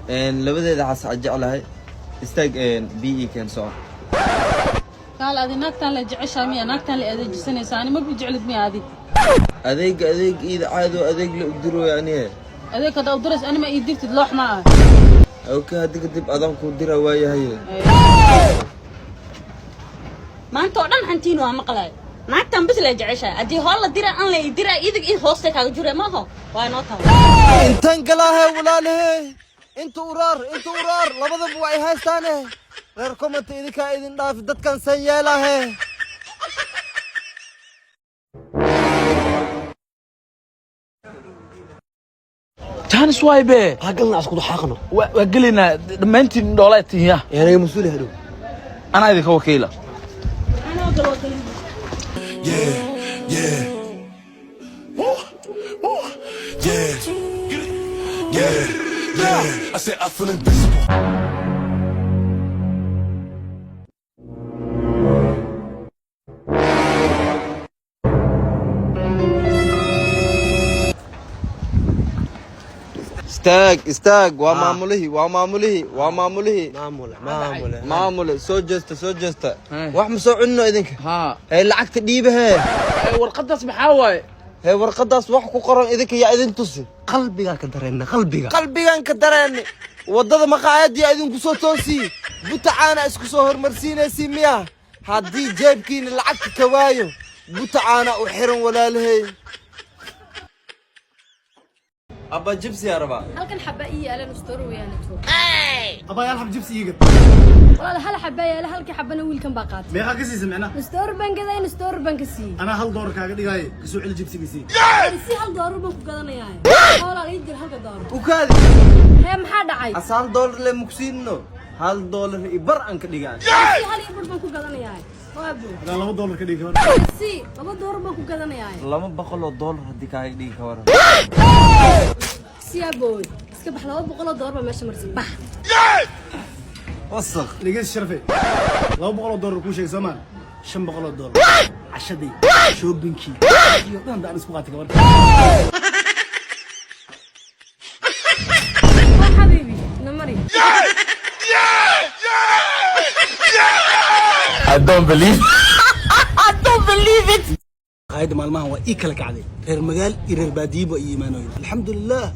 ان لبديدا حاس اجعلها استاج ان بي كان سو قال هذه ناقتان لا جعشها ميا ناقتان لا ادجسنيسا انا ما بجعلد ميا هذه اديق اذا عادو اديق لا ادرو يعني هذيك هذا درس انا ما يديرت لوح معه اوكي هذيك دب ادم كو ديرا وايا هي ما انتو دhan hantiin waa maqlay naagtan bis la jeceshay hadii hool la dira aan la dira idig in hooste kaaga jure ma ho waa noo tahay intan galaahe walaalahay inta uraar labadaba way haystaane reer comment idinka idin dhaaf dadkan san yeelahe تاني سوايبه هاقلنا اسكو حاقنا وقلنا دمانتي دولاتي يا يا مسؤول هدو انا ايدك وكيله I said I feel invisible. استاق ومامله سو جست wax ma soo cunno idinka ha ay lacagta dhiibahe warqadaas maxaa waay hay warqadaas wax ku qoran idinka yaa idin tusi qalbiga ka dareena qalbigan ka dareeni wadada maqaayad yaa idin ku soo toosi butacaana isku soo hormarsiinaysi miya hadii jeebkiina lacagta ka waayo butacaana u xiran walaalahay أبا جبسي يا ربا هلكن حباية أنا نستور ويانا تو ابا يلعب جبس يقط والله هلا حباية لا هلك حبنا ويل كم باقات ميقا كسي سمعنا نستور بنك ذا نستور بنك سي انا هل دور كاغا دغاي كسو علي جبسي كسي سي هل دور بنك قدنا ياي والله يدير هلك دور وكاد هي محا دعي أسال دولار لي مكسينو هل دولار إبر أنك ديغان سي هل يبر بنك قدنا ياي وابو انا لو دولار كدي كمان سي لو دور بنك قدنا ياي لما بخلو دولار هديك هاي ديك ورا سي ابوي اسكب حلاوه بقول دور ماشي مرسي بح وسخ لقيت الشرفي لو بقول دولار كل شيء زمان شن بقول دولار عشدي شوبينكي يوم ده اسمه قاتك ورا حبيبي نمري I don't believe it هايد مالمها هو ايكل كعدي غير مجال غير باديب وايمانوين الحمد لله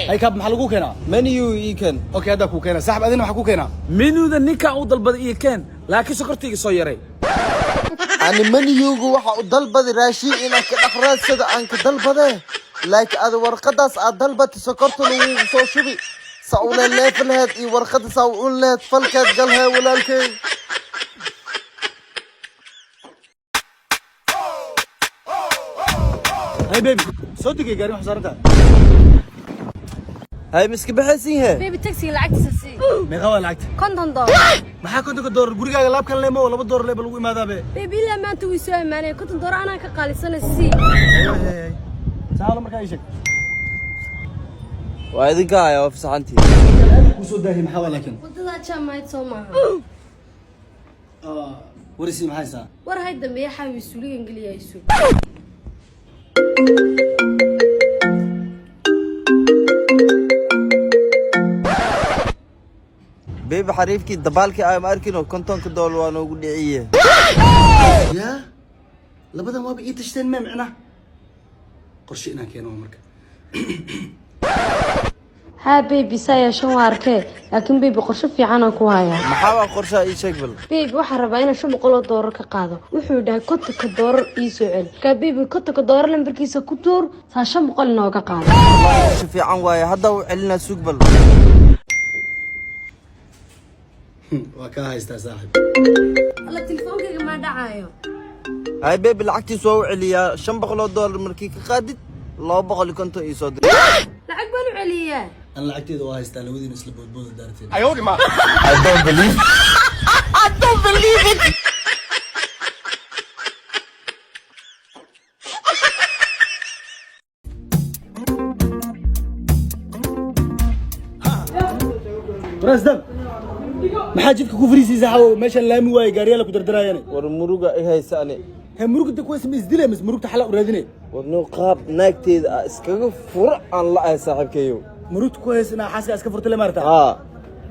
هاي كاب محل كو كينا منيو يكن اوكي هذا كو كينا صاحب ادينا waxa ku keena منودا ninka u dalbada iyo keen laakiin sokortiga soo yaray ani maniyugu waxa u dalbaday raashin inaan ka dhaxraadsada aan ka dalbaday laakiin aad warqadaas aad dalbatay sokorta lagu soo shubi saawle leefleed iyo warqada saawleed falkeed galhay walaalkay هاي بيبي صدقي قاري حصارتها هاي مسك بحسينها بيبي تاكسي لعقت سي ميقا لعقت كنتن دور maxaa kontonka door gurigaaga laab kan leemo laba door leeb lagu imaadaa بيبي لا ما انت ويسو امانه كنتن دور انا ka qaalisana سي saalo markaa ii sheeg waa idinka ayaa fasaxantii ku soo daahi maxaa laakiin wadada jaamayd soo maaha warisi maxay saa war hay dambe xawi suuligan galiyayso بيبي حريفكي دبالكي اي ماركينو كنتونك دول وانا ugu dhiciye يا labadan waa ii tashteen ma macna qorshe inaan keeno marka ها بيبي سايا شو arkay laakiin بيبي qorshe fiican aan ku hayaa maxaa qorshe ii sheeg bal بيبي waxa rabaa inaan 500 doolar ka qaado wuxuu dhahay kontonka doolar ii soo celi ka بيبي kontonka doolar lambarkiisa ku tuur saa 500 nooga qaado qorshe fiican waaye hadda u celina suuq bal waa ka haystaa saaxib alla telefoonkayga ma dhacayo هاي بيبي lacagtiisa waa u celiyaa $500 markii ka qaadid 250 ii soo dir lacag baan u celiyaa أنا لعبتي waa haystaa labadiina isla boodbooda daarteen I don't believe it براس دم maxaa jidka ku fariisiisa xawo meeshan laami waay gaariyaal ku dardaraayeen war muruga ay haysaane he murugta ku isma isdilay mas murugta xala u raadinay wadno qaab naagteeda iskaga fur aan la ay saaxiibkeeyo مرود كويس انا حاسس اسك فرت لما ارتاح اه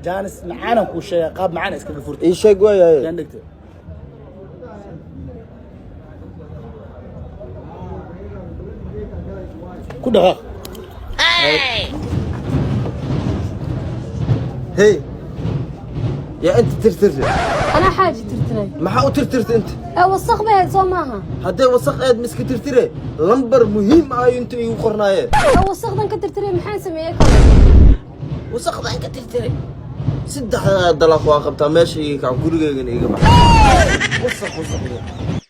جانس معانا كل شيء قاب معانا اسك فرت اي sheeg waaya عندك كل دقيقة hey يا انت ترتر أنا حاجة ترتري maxaa u tirtirta inta وسخ بها سو معها hadday wasaq aad miska tirtire lambar muhiim ah inta igu qornaayeen وسخ ذا كترتري محن سميك wasaqda aan ka tirtire saddex dalaq waa qabtaa meesha iyo ka gurigeygan iga bax wasaq